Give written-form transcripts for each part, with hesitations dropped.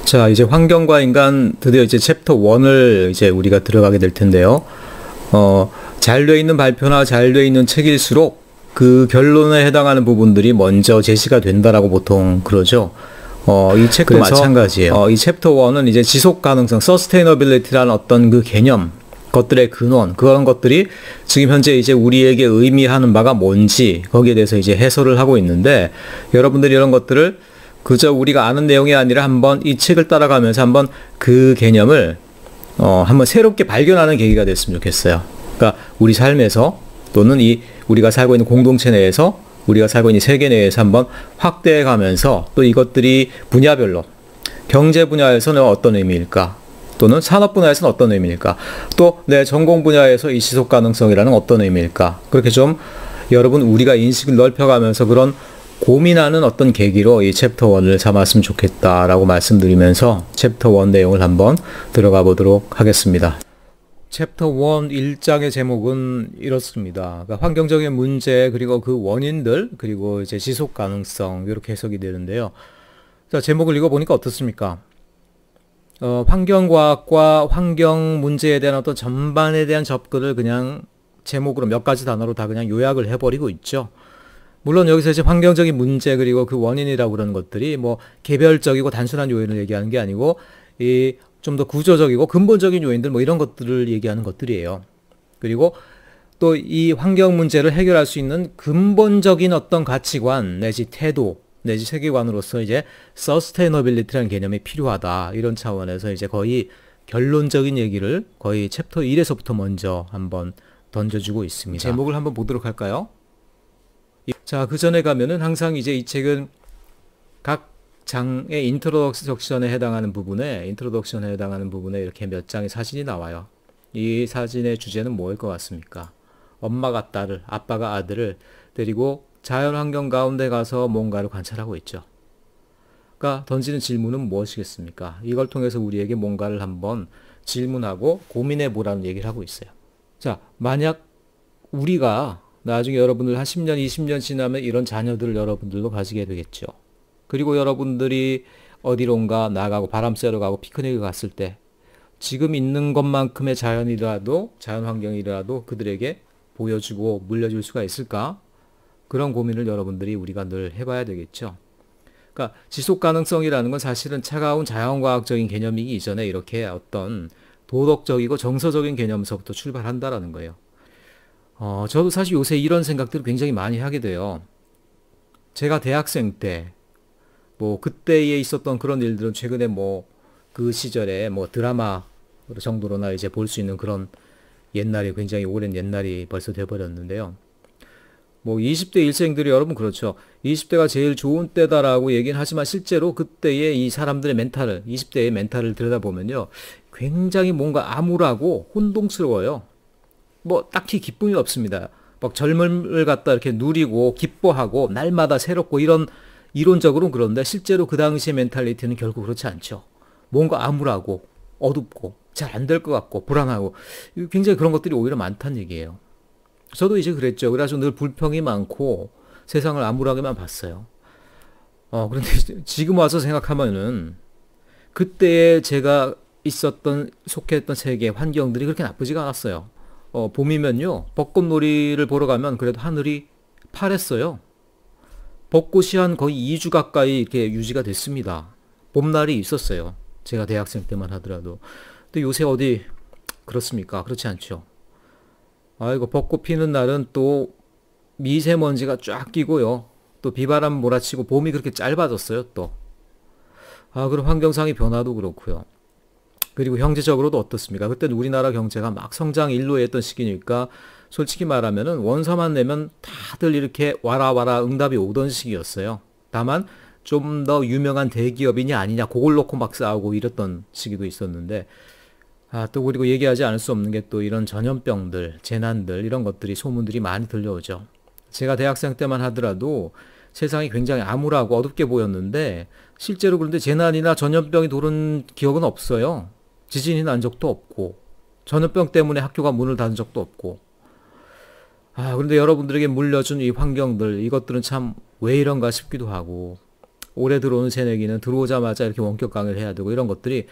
자, 이제 환경과 인간 드디어 이제 챕터 1을 이제 우리가 들어가게 될 텐데요. 잘 돼 있는 발표나 잘 돼 있는 책일수록 그 결론에 해당하는 부분들이 먼저 제시가 된다라고 보통 그러죠. 이 책도 마찬가지예요. 이 챕터 1은 이제 지속 가능성, sustainability라는 어떤 그 개념, 것들의 근원, 그런 것들이 지금 현재 이제 우리에게 의미하는 바가 뭔지 거기에 대해서 이제 해설을 하고 있는데, 여러분들이 이런 것들을 그저 우리가 아는 내용이 아니라 한번 이 책을 따라가면서 한번 그 개념을 한번 새롭게 발견하는 계기가 됐으면 좋겠어요. 그러니까 우리 삶에서 또는 우리가 살고 있는 공동체 내에서, 우리가 살고 있는 세계 내에서 한번 확대해 가면서, 또 이것들이 분야별로 경제 분야에서는 어떤 의미일까, 또는 산업 분야에서는 어떤 의미일까, 또 내 전공 분야에서 이 지속 가능성이라는 어떤 의미일까, 그렇게 좀 여러분 우리가 인식을 넓혀가면서 그런 고민하는 어떤 계기로 이 챕터 1을 삼았으면 좋겠다라고 말씀드리면서 챕터 1 내용을 한번 들어가 보도록 하겠습니다. 챕터 1 1장의 제목은 이렇습니다. 그러니까 환경적인 문제, 그리고 그 원인들, 그리고 이제 지속 가능성, 이렇게 해석이 되는데요. 자, 제목을 읽어보니까 어떻습니까? 환경과학과 환경 문제에 대한 어떤 전반에 대한 접근을 그냥 제목으로 몇 가지 단어로 다 그냥 요약을 해버리고 있죠. 물론 여기서 이제 환경적인 문제, 그리고 그 원인이라고 그러는 것들이 뭐 개별적이고 단순한 요인을 얘기하는 게 아니고 좀 더 구조적이고 근본적인 요인들, 뭐 이런 것들을 얘기하는 것들이에요. 그리고 또 이 환경 문제를 해결할 수 있는 근본적인 어떤 가치관 내지 태도 내지 세계관으로서 이제 서스테이너빌리티라는 개념이 필요하다, 이런 차원에서 이제 거의 결론적인 얘기를 거의 챕터 1에서부터 먼저 한번 던져주고 있습니다. 제목을 한번 보도록 할까요? 자, 그 전에 가면은 항상 이제 이 책은 각 장의 인트로덕션에 해당하는 부분에 이렇게 몇 장의 사진이 나와요. 이 사진의 주제는 뭐일 것 같습니까? 엄마가 딸을, 아빠가 아들을 데리고 자연환경 가운데 가서 뭔가를 관찰하고 있죠. 그러니까 던지는 질문은 무엇이겠습니까? 이걸 통해서 우리에게 뭔가를 한번 질문하고 고민해 보라는 얘기를 하고 있어요. 자, 만약 우리가 나중에 여러분들 한 10년, 20년 지나면 이런 자녀들을 여러분들도 가지게 되겠죠. 그리고 여러분들이 어디론가 나가고 바람 쐬러 가고 피크닉을 갔을 때 지금 있는 것만큼의 자연이라도, 자연환경이라도 그들에게 보여주고 물려줄 수가 있을까? 그런 고민을 여러분들이 우리가 늘 해봐야 되겠죠. 그러니까 지속가능성이라는 건 사실은 차가운 자연과학적인 개념이기 이전에 이렇게 어떤 도덕적이고 정서적인 개념에서부터 출발한다라는 거예요. 저도 사실 요새 이런 생각들을 굉장히 많이 하게 돼요. 제가 대학생 때, 뭐, 그때에 있었던 그런 일들은 최근에 뭐, 그 시절에 뭐 드라마 정도로나 이제 볼 수 있는 그런 옛날이, 굉장히 오랜 옛날이 벌써 돼버렸는데요. 뭐, 20대 일생들이 여러분 그렇죠. 20대가 제일 좋은 때다라고 얘기는 하지만 실제로 그때의 이 사람들의 멘탈을, 20대의 멘탈을 들여다보면요, 굉장히 뭔가 암울하고 혼동스러워요. 뭐 딱히 기쁨이 없습니다. 막 젊음을 갖다 이렇게 누리고 기뻐하고 날마다 새롭고 이런 이론적으로는 그런데 실제로 그 당시의 멘탈리티는 결국 그렇지 않죠. 뭔가 암울하고 어둡고 잘 안 될 것 같고 불안하고 굉장히 그런 것들이 오히려 많다는 얘기예요. 저도 이제 그랬죠. 그래서 늘 불평이 많고 세상을 암울하게만 봤어요. 그런데 지금 와서 생각하면은 그때에 제가 속해있던 세계 환경들이 그렇게 나쁘지가 않았어요. 봄이면요, 벚꽃놀이를 보러 가면 그래도 하늘이 파랬어요. 벚꽃이 한 거의 2주 가까이 이렇게 유지가 됐습니다. 봄날이 있었어요. 제가 대학생 때만 하더라도. 근데 요새 어디 그렇습니까? 그렇지 않죠. 아이고, 벚꽃 피는 날은 또 미세먼지가 쫙 끼고요. 또 비바람 몰아치고 봄이 그렇게 짧아졌어요, 또. 그럼 환경상의 변화도 그렇고요. 그리고 경제적으로도 어떻습니까? 그때는 우리나라 경제가 막 성장 일로에 했던 시기니까 솔직히 말하면은 원서만 내면 다들 이렇게 와라 응답이 오던 시기였어요. 다만 좀 더 유명한 대기업이냐 아니냐 그걸 놓고 막 싸우고 이랬던 시기도 있었는데, 또 그리고 얘기하지 않을 수 없는 게 또 이런 전염병들, 재난들, 이런 것들이 소문들이 많이 들려오죠. 제가 대학생 때만 하더라도 세상이 굉장히 암울하고 어둡게 보였는데 실제로 그런데 재난이나 전염병이 도는 기억은 없어요. 지진이 난 적도 없고 전염병 때문에 학교가 문을 닫은 적도 없고. 그런데 여러분들에게 물려준 이 환경들, 이것들은 참 왜 이런가 싶기도 하고, 올해 들어오는 새내기는 들어오자마자 이렇게 원격 강의를 해야 되고 이런 것들이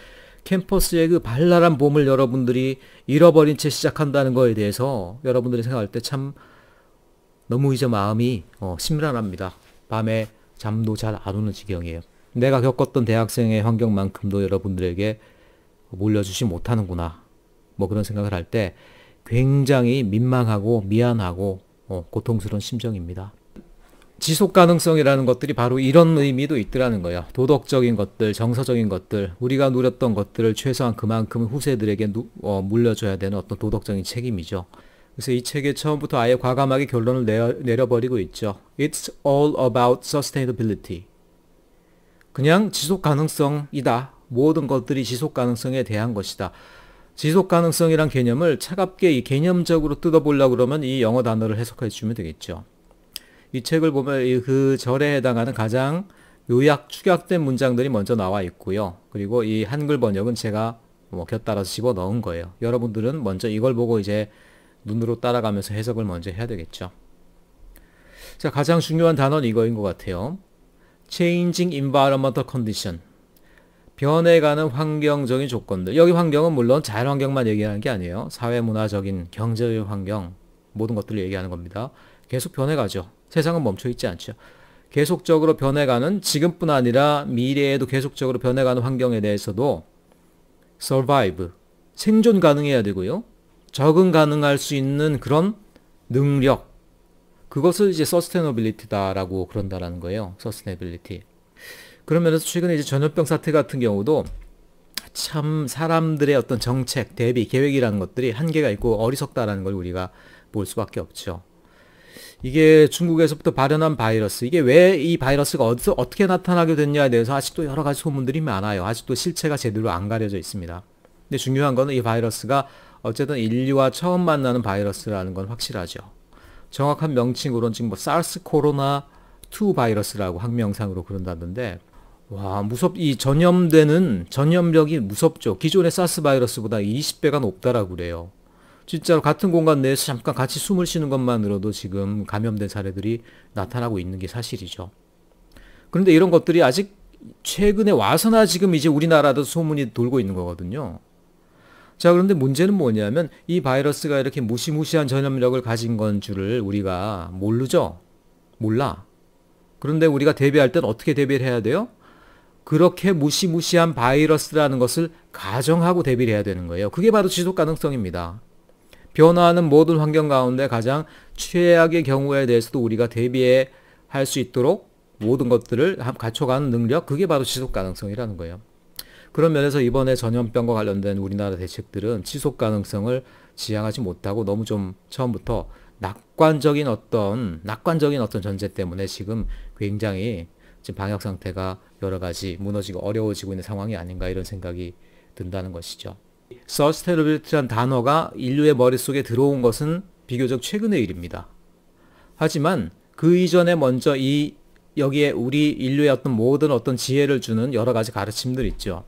캠퍼스의 그 발랄한 봄을 여러분들이 잃어버린 채 시작한다는 거에 대해서 여러분들이 생각할 때 참 너무 이제 마음이 심란합니다. 밤에 잠도 잘 안 오는 지경이에요. 내가 겪었던 대학생의 환경만큼도 여러분들에게 물려주지 못하는구나. 뭐 그런 생각을 할 때 굉장히 민망하고 미안하고 고통스러운 심정입니다. 지속 가능성이라는 것들이 바로 이런 의미도 있더라는 거예요. 도덕적인 것들, 정서적인 것들, 우리가 누렸던 것들을 최소한 그만큼 후세들에게 물려줘야 되는 어떤 도덕적인 책임이죠. 그래서 이 책에 처음부터 아예 과감하게 결론을 내려버리고 있죠. It's all about sustainability. 그냥 지속 가능성이다. 모든 것들이 지속 가능성에 대한 것이다. 지속 가능성이란 개념을 차갑게 이 개념적으로 뜯어보려고 그러면 이 영어 단어를 해석해 주면 되겠죠. 이 책을 보면 그 절에 해당하는 가장 요약, 축약된 문장들이 먼저 나와 있고요. 그리고 이 한글 번역은 제가 곁따라서 집어 넣은 거예요. 여러분들은 먼저 이걸 보고 이제 눈으로 따라가면서 해석을 먼저 해야 되겠죠. 자, 가장 중요한 단어는 이거인 것 같아요. Changing environmental condition. 변해가는 환경적인 조건들. 여기 환경은 물론 자연환경만 얘기하는 게 아니에요. 사회문화적인, 경제적 환경, 모든 것들을 얘기하는 겁니다. 계속 변해가죠. 세상은 멈춰있지 않죠. 계속적으로 변해가는, 지금뿐 아니라 미래에도 계속적으로 변해가는 환경에 대해서도 survive, 생존 가능해야 되고요. 적응 가능할 수 있는 그런 능력, 그것을 이제 sustainability다라고 그런다라는 거예요. sustainability. 그런 면에서 최근에 이제 전염병 사태 같은 경우도 참 사람들의 어떤 정책, 대비, 계획이라는 것들이 한계가 있고 어리석다라는 걸 우리가 볼 수밖에 없죠. 이게 중국에서부터 발현한 바이러스, 이게 왜 이 바이러스가 어떻게 나타나게 됐냐에 대해서 아직도 여러 가지 소문들이 많아요. 아직도 실체가 제대로 안 가려져 있습니다. 근데 중요한 거는 이 바이러스가 어쨌든 인류와 처음 만나는 바이러스라는 건 확실하죠. 정확한 명칭으로는 지금 사르스 코로나 2 바이러스라고 학명상으로 그런다던데, 와, 이 전염력이 무섭죠. 기존의 사스 바이러스보다 20배가 높다라고 그래요. 진짜로 같은 공간 내에서 잠깐 같이 숨을 쉬는 것만으로도 지금 감염된 사례들이 나타나고 있는 게 사실이죠. 그런데 이런 것들이 아직 최근에 와서나 지금 이제 우리나라도 소문이 돌고 있는 거거든요. 자, 그런데 문제는 뭐냐면 이 바이러스가 이렇게 무시무시한 전염력을 가진 건 줄을 우리가 모르죠. 몰라. 그런데 우리가 대비할 땐 어떻게 대비를 해야 돼요? 그렇게 무시무시한 바이러스라는 것을 가정하고 대비를 해야 되는 거예요. 그게 바로 지속 가능성입니다. 변화하는 모든 환경 가운데 가장 최악의 경우에 대해서도 우리가 대비할 수 있도록 모든 것들을 갖춰가는 능력, 그게 바로 지속 가능성이라는 거예요. 그런 면에서 이번에 전염병과 관련된 우리나라 대책들은 지속 가능성을 지향하지 못하고 너무 좀 처음부터 낙관적인 어떤 전제 때문에 지금 굉장히 지금 방역 상태가 여러 가지 무너지고 어려워지고 있는 상황이 아닌가 이런 생각이 든다는 것이죠. Sustainability란 단어가 인류의 머릿속에 들어온 것은 비교적 최근의 일입니다. 하지만 그 이전에 먼저 여기에 우리 인류의 어떤 모든 어떤 지혜를 주는 여러 가지 가르침들 있죠.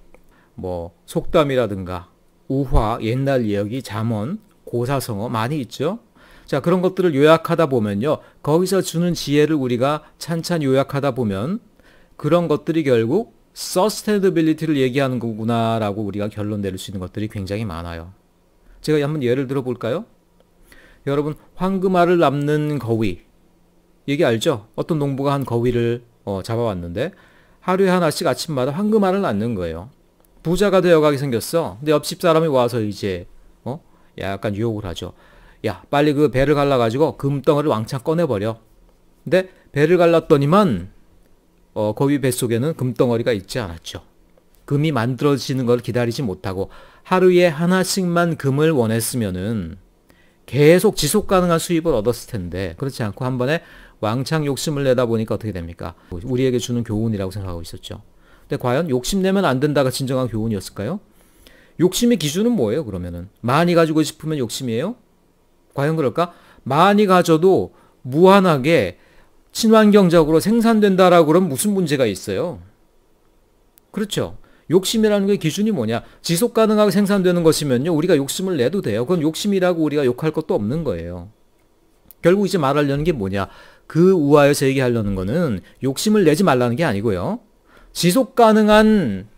뭐 속담이라든가 우화, 옛날 이야기, 잠언, 고사성어 많이 있죠. 자, 그런 것들을 요약하다 보면요, 거기서 주는 지혜를 우리가 찬찬 요약하다 보면 그런 것들이 결국 sustainability를 얘기하는 거구나라고 우리가 결론 내릴 수 있는 것들이 굉장히 많아요. 제가 한번 예를 들어 볼까요? 여러분, 황금알을 낳는 거위 얘기 알죠? 어떤 농부가 한 거위를 잡아왔는데 하루에 하나씩 아침마다 황금알을 낳는 거예요. 부자가 되어가게 생겼어. 근데 옆집 사람이 와서 이제 약간 유혹을 하죠. 야, 빨리 그 배를 갈라가지고 금덩어리를 왕창 꺼내버려. 근데 배를 갈랐더니만 거위 뱃속에는 금덩어리가 있지 않았죠. 금이 만들어지는 걸 기다리지 못하고 하루에 하나씩만 금을 원했으면은 계속 지속 가능한 수입을 얻었을 텐데, 그렇지 않고 한 번에 왕창 욕심을 내다 보니까 어떻게 됩니까? 우리에게 주는 교훈이라고 생각하고 있었죠. 근데 과연 욕심내면 안 된다가 진정한 교훈이었을까요? 욕심의 기준은 뭐예요, 그러면은? 많이 가지고 싶으면 욕심이에요? 과연 그럴까? 많이 가져도 무한하게 친환경적으로 생산된다라고 그러면 무슨 문제가 있어요? 그렇죠. 욕심이라는 게 기준이 뭐냐? 지속 가능하게 생산되는 것이면요, 우리가 욕심을 내도 돼요. 그건 욕심이라고 우리가 욕할 것도 없는 거예요. 결국 이제 말하려는 게 뭐냐? 그 우화에서 얘기하려는 거는 욕심을 내지 말라는 게 아니고요. 지속 가능한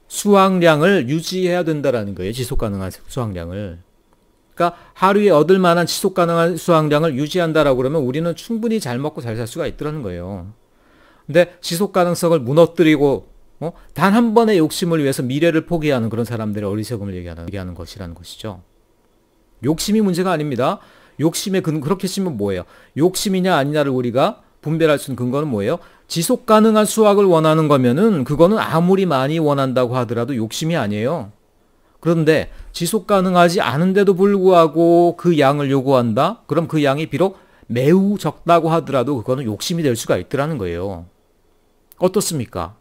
수확량을 유지해야 된다라는 거예요. 지속 가능한 수확량을. 그러니까 하루에 얻을 만한 지속 가능한 수확량을 유지한다라고 그러면 우리는 충분히 잘 먹고 잘 살 수가 있더라는 거예요. 근데 지속 가능성을 무너뜨리고 단 한 번의 욕심을 위해서 미래를 포기하는 그런 사람들의 어리석음을 얘기하는 것이라는 것이죠. 욕심이 문제가 아닙니다. 욕심의 그렇게 치면 뭐예요? 욕심이냐 아니냐를 우리가 분별할 수 있는 근거는 뭐예요? 지속 가능한 수확을 원하는 거면은 그거는 아무리 많이 원한다고 하더라도 욕심이 아니에요. 그런데 지속 가능하지 않은데도 불구하고 그 양을 요구한다? 그럼 그 양이 비록 매우 적다고 하더라도 그거는 욕심이 될 수가 있더라는 거예요. 어떻습니까?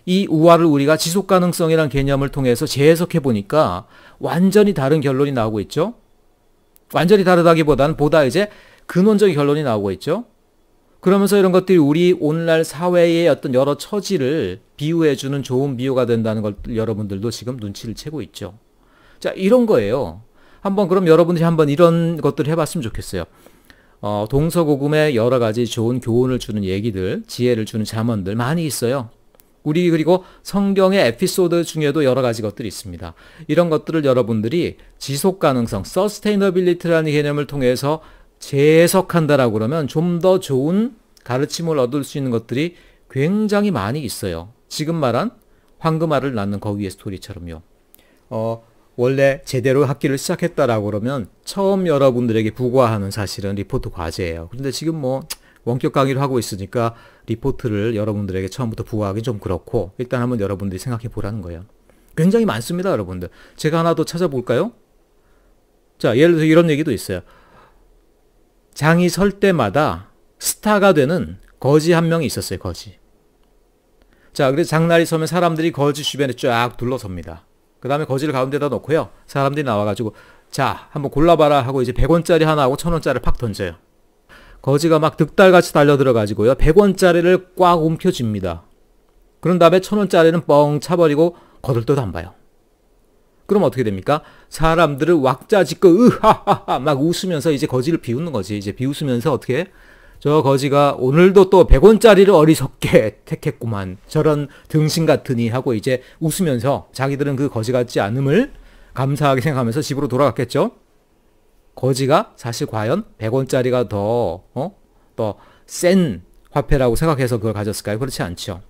이 우화를 우리가 지속 가능성이라는 개념을 통해서 재해석해 보니까 완전히 다른 결론이 나오고 있죠. 완전히 다르다기보다는 보다 이제 근원적인 결론이 나오고 있죠. 그러면서 이런 것들이 우리 오늘날 사회의 어떤 여러 처지를 비유해주는 좋은 비유가 된다는 걸 여러분들도 지금 눈치를 채고 있죠. 자, 이런 거예요. 그럼 여러분들이 한번 이런 것들을 해봤으면 좋겠어요. 동서고금의 여러 가지 좋은 교훈을 주는 얘기들, 지혜를 주는 잠언들 많이 있어요. 그리고 성경의 에피소드 중에도 여러 가지 것들이 있습니다. 이런 것들을 여러분들이 지속 가능성, sustainability라는 개념을 통해서 재해석한다라고 그러면 좀 더 좋은 가르침을 얻을 수 있는 것들이 굉장히 많이 있어요. 지금 말한 황금알을 낳는 거위의 스토리처럼요. 원래 제대로 학기를 시작했다라고 그러면 처음 여러분들에게 부과하는 사실은 리포트 과제예요. 그런데 지금 원격 강의를 하고 있으니까 리포트를 여러분들에게 처음부터 부과하기 좀 그렇고 일단 한번 여러분들이 생각해 보라는 거예요. 굉장히 많습니다, 여러분들. 제가 하나 더 찾아볼까요? 자, 예를 들어서 이런 얘기도 있어요. 장이 설 때마다 스타가 되는 거지 한 명이 있었어요, 거지. 자, 그래서 장날이 서면 사람들이 거지 주변에 쫙 둘러섭니다. 그 다음에 거지를 가운데다 놓고요. 사람들이 나와가지고 자, 한번 골라봐라 하고 이제 100원짜리 하나하고 1000원짜리를 팍 던져요. 거지가 막 득달같이 달려들어가지고요. 100원짜리를 꽉 움켜쥡니다. 그런 다음에 1000원짜리는 뻥 차버리고 거들떠도 안 봐요. 그럼 어떻게 됩니까? 사람들을 왁자지껄 으하하하 막 웃으면서 이제 거지를 비웃는 거지. 이제 비웃으면서 어떻게 저 거지가 오늘도 또 100원짜리를 어리석게 택했구만. 저런 등신 같으니 하고 이제 웃으면서 자기들은 그 거지 같지 않음을 감사하게 생각하면서 집으로 돌아갔겠죠. 거지가 사실 과연 100원짜리가 더 센 화폐라고 생각해서 그걸 가졌을까요? 그렇지 않죠.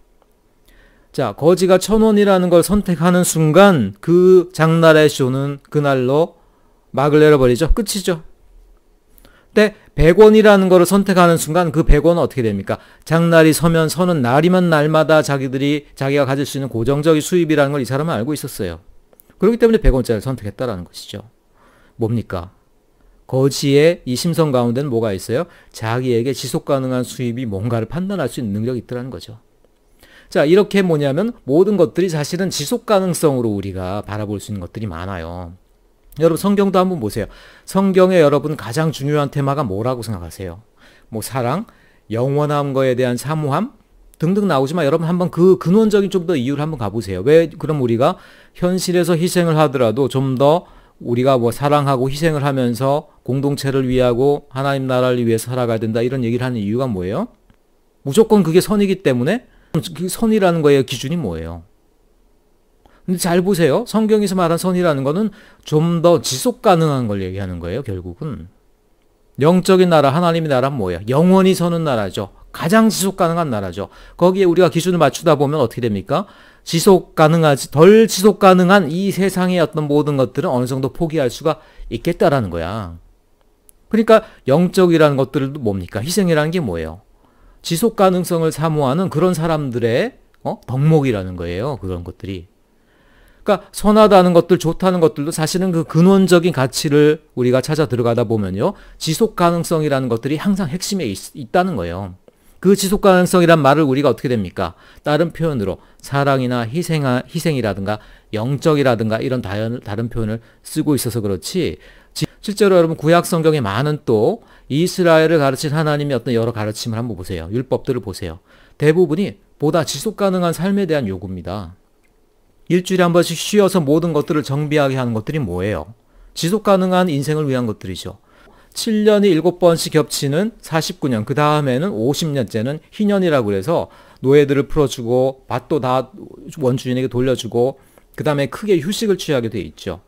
자, 거지가 1000원이라는 걸 선택하는 순간 그 장날의 쇼는 그날로 막을 내려버리죠. 끝이죠. 근데 100원이라는 거를 선택하는 순간 그 100원은 어떻게 됩니까? 장날이 서는 날이면 날마다 자기가 가질 수 있는 고정적인 수입이라는 걸 이 사람은 알고 있었어요. 그렇기 때문에 100원짜리를 선택했다라는 것이죠. 뭡니까? 거지의 이 심성 가운데는 뭐가 있어요? 자기에게 지속 가능한 수입이 뭔가를 판단할 수 있는 능력이 있더라는 거죠. 자, 이렇게 뭐냐면 모든 것들이 사실은 지속 가능성으로 우리가 바라볼 수 있는 것들이 많아요. 여러분 성경도 한번 보세요. 성경에 여러분 가장 중요한 테마가 뭐라고 생각하세요? 사랑, 영원한 거에 대한 사모함 등등 나오지만 여러분 한번 그 근원적인 좀 더 이유를 한번 가보세요. 왜 그럼 우리가 현실에서 희생을 하더라도 좀 더 우리가 사랑하고 희생을 하면서 공동체를 위하고 하나님 나라를 위해서 살아가야 된다 이런 얘기를 하는 이유가 뭐예요? 무조건 그게 선이기 때문에 그 선이라는 거의 기준이 뭐예요? 근데 잘 보세요. 성경에서 말한 선이라는 거는 좀 더 지속 가능한 걸 얘기하는 거예요, 결국은. 영적인 나라, 하나님의 나라는 뭐예요? 영원히 서는 나라죠. 가장 지속 가능한 나라죠. 거기에 우리가 기준을 맞추다 보면 어떻게 됩니까? 덜 지속 가능한 이 세상의 어떤 모든 것들은 어느 정도 포기할 수가 있겠다라는 거야. 그러니까 영적이라는 것들도 뭡니까? 희생이라는 게 뭐예요? 지속 가능성을 사모하는 그런 사람들의 덕목이라는 거예요. 그런 것들이. 그러니까 선하다는 것들, 좋다는 것들도 사실은 그 근원적인 가치를 우리가 찾아 들어가다 보면요. 지속 가능성이라는 것들이 항상 핵심에 있다는 거예요. 그 지속 가능성이란 말을 우리가 어떻게 됩니까? 다른 표현으로 사랑이나 희생이라든가 영적이라든가 이런 다른 표현을 쓰고 있어서 그렇지. 실제로 여러분 구약 성경에 많은 또 이스라엘을 가르친 하나님의 어떤 여러 가르침을 한번 보세요. 율법들을 보세요. 대부분이 보다 지속 가능한 삶에 대한 요구입니다. 일주일에 한 번씩 쉬어서 모든 것들을 정비하게 하는 것들이 뭐예요? 지속 가능한 인생을 위한 것들이죠. 7년이 7번씩 겹치는 49년, 그 다음에는 50년째는 희년이라고 해서 노예들을 풀어주고 밭도 다 원주인에게 돌려주고 그 다음에 크게 휴식을 취하게 돼 있죠.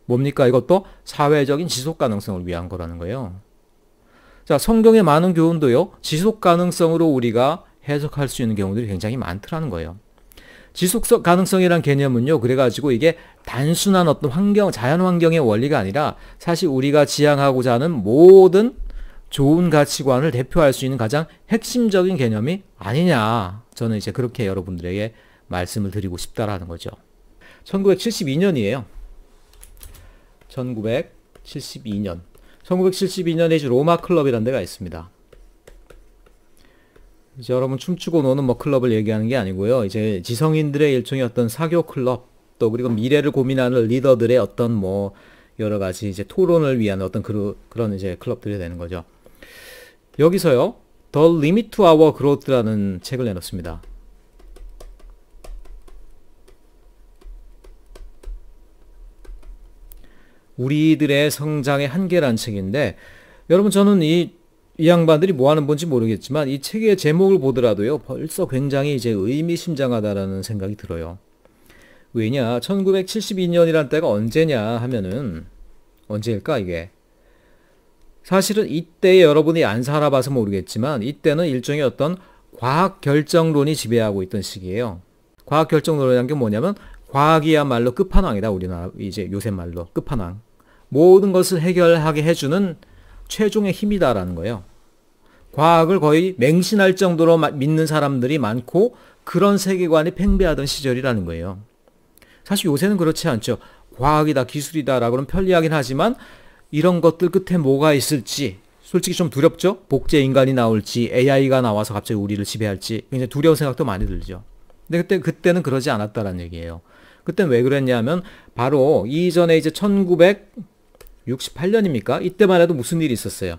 뭡니까? 이것도 사회적인 지속 가능성을 위한 거라는 거예요. 자, 성경의 많은 교훈도요, 지속 가능성으로 우리가 해석할 수 있는 경우들이 굉장히 많더라는 거예요. 지속 가능성이란 개념은요, 그래가지고 이게 단순한 어떤 자연 환경의 원리가 아니라 사실 우리가 지향하고자 하는 모든 좋은 가치관을 대표할 수 있는 가장 핵심적인 개념이 아니냐. 저는 이제 그렇게 여러분들에게 말씀을 드리고 싶다라는 거죠. 1972년이에요. 1972년. 1972년에 로마 클럽이라는 데가 있습니다. 이제 여러분 춤추고 노는 뭐 클럽을 얘기하는 게 아니고요. 이제 지성인들의 일종의 어떤 사교 클럽, 또 그리고 미래를 고민하는 리더들의 어떤 뭐 여러 가지 이제 토론을 위한 어떤 그런 이제 클럽들이 되는 거죠. 여기서요, The Limit to Our Growth라는 책을 내놓습니다. 우리들의 성장의 한계라는 책인데, 여러분 저는 이 양반들이 뭐 하는 건지 모르겠지만 이 책의 제목을 보더라도요, 벌써 굉장히 이제 의미심장하다라는 생각이 들어요. 왜냐, 1972년이란 때가 언제냐 하면은, 언제일까 이게? 사실은 이때에 여러분이 안 살아봐서 모르겠지만 이때는 일종의 어떤 과학 결정론이 지배하고 있던 시기예요. 과학 결정론이라는 게 뭐냐면 과학이야말로 끝판왕이다. 우리나라 이제 요새 말로 끝판왕. 모든 것을 해결하게 해주는 최종의 힘이다라는 거예요. 과학을 거의 맹신할 정도로 믿는 사람들이 많고 그런 세계관이 팽배하던 시절이라는 거예요. 사실 요새는 그렇지 않죠. 과학이다, 기술이다라고 는 편리하긴 하지만 이런 것들 끝에 뭐가 있을지 솔직히 좀 두렵죠? 복제 인간이 나올지, AI가 나와서 갑자기 우리를 지배할지 굉장히 두려운 생각도 많이 들죠. 근데 그때는 그러지 않았다라는 얘기예요. 그때는 왜 그랬냐면 바로 이전에 이제 1968년입니까? 이때만 해도 무슨 일이 있었어요.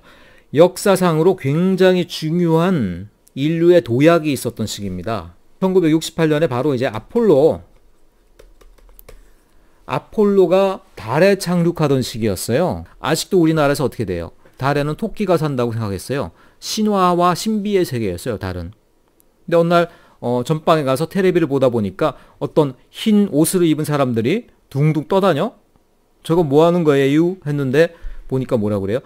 역사상으로 굉장히 중요한 인류의 도약이 있었던 시기입니다. 1968년에 바로 이제 아폴로가 달에 착륙하던 시기였어요. 아직도 우리나라에서 어떻게 돼요? 달에는 토끼가 산다고 생각했어요. 신화와 신비의 세계였어요, 달은. 근데 어느 날 전방에 가서 테레비를 보다 보니까 어떤 흰 옷을 입은 사람들이 둥둥 떠다녀? 저거 뭐 하는 거예요? 했는데 보니까 뭐라 그래요?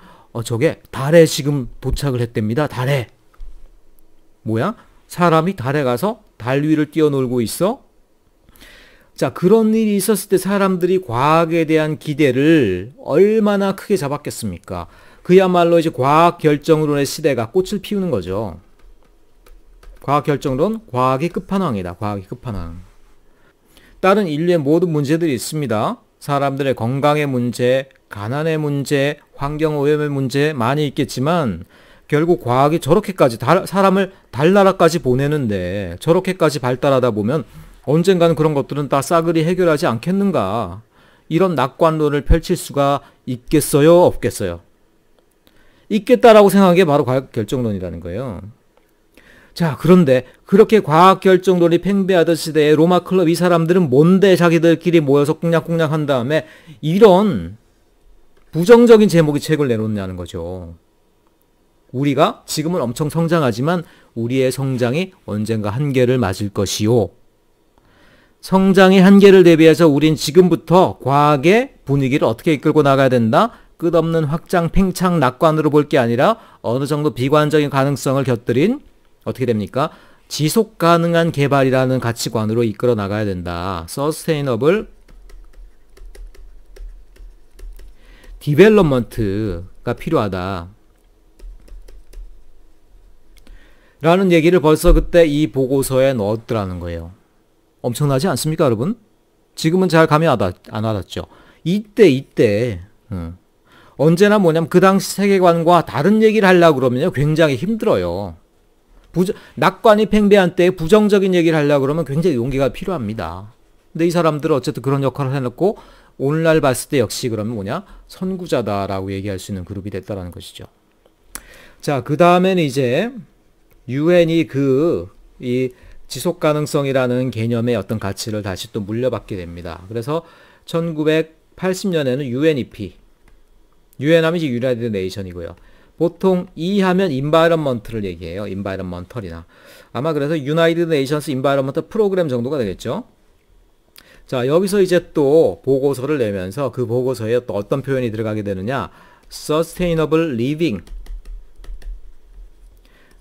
저게 달에 지금 도착을 했답니다. 달에. 뭐야? 사람이 달에 가서 달 위를 뛰어놀고 있어? 자, 그런 일이 있었을 때 사람들이 과학에 대한 기대를 얼마나 크게 잡았겠습니까? 그야말로 이제 과학 결정론의 시대가 꽃을 피우는 거죠. 과학 결정론, 과학이 끝판왕이다. 과학이 끝판왕. 다른 인류의 모든 문제들이 있습니다. 사람들의 건강의 문제, 가난의 문제, 환경오염의 문제 많이 있겠지만 결국 과학이 저렇게까지 사람을 달나라까지 보내는데 저렇게까지 발달하다 보면 언젠가는 그런 것들은 다 싸그리 해결하지 않겠는가. 이런 낙관론을 펼칠 수가 있겠어요? 없겠어요? 있겠다라고 생각한 게 바로 과학 결정론이라는 거예요. 자, 그런데 그렇게 과학 결정론이 팽배하던 시대에 로마 클럽 이 사람들은 뭔데 자기들끼리 모여서 꿍냥꿍냥 한 다음에 이런 부정적인 제목의 책을 내놓냐는 거죠. 우리가 지금은 엄청 성장하지만 우리의 성장이 언젠가 한계를 맞을 것이요. 성장의 한계를 대비해서 우린 지금부터 과학의 분위기를 어떻게 이끌고 나가야 된다? 끝없는 확장, 팽창, 낙관으로 볼 게 아니라 어느 정도 비관적인 가능성을 곁들인 어떻게 됩니까? 지속 가능한 개발이라는 가치관으로 이끌어 나가야 된다. Sustainable Development가 필요하다. 라는 얘기를 벌써 그때 이 보고서에 넣었더라는 거예요. 엄청나지 않습니까, 여러분? 지금은 잘 감이 안 와닿죠. 이때 언제나 뭐냐면 그 당시 세계관과 다른 얘기를 하려고 그러면요 굉장히 힘들어요. 낙관이 팽배한 때에 부정적인 얘기를 하려고 그러면 굉장히 용기가 필요합니다. 근데 이 사람들은 어쨌든 그런 역할을 해놓고 오늘날 봤을 때 역시 그러면 뭐냐? 선구자다라고 얘기할 수 있는 그룹이 됐다라는 것이죠. 자, 그 다음에는 이제 유엔이 이 지속 가능성이라는 개념의 어떤 가치를 다시 또 물려받게 됩니다. 그래서 1980년에는 UNEP, UN 하면 이제 유나이티드 네이션이고요. 보통 E 하면 environment를 얘기해요. environmental이나. 아마 그래서 United Nations Environment Program 정도가 되겠죠. 자, 여기서 이제 또 보고서를 내면서 그 보고서에 또 어떤 표현이 들어가게 되느냐. Sustainable Living,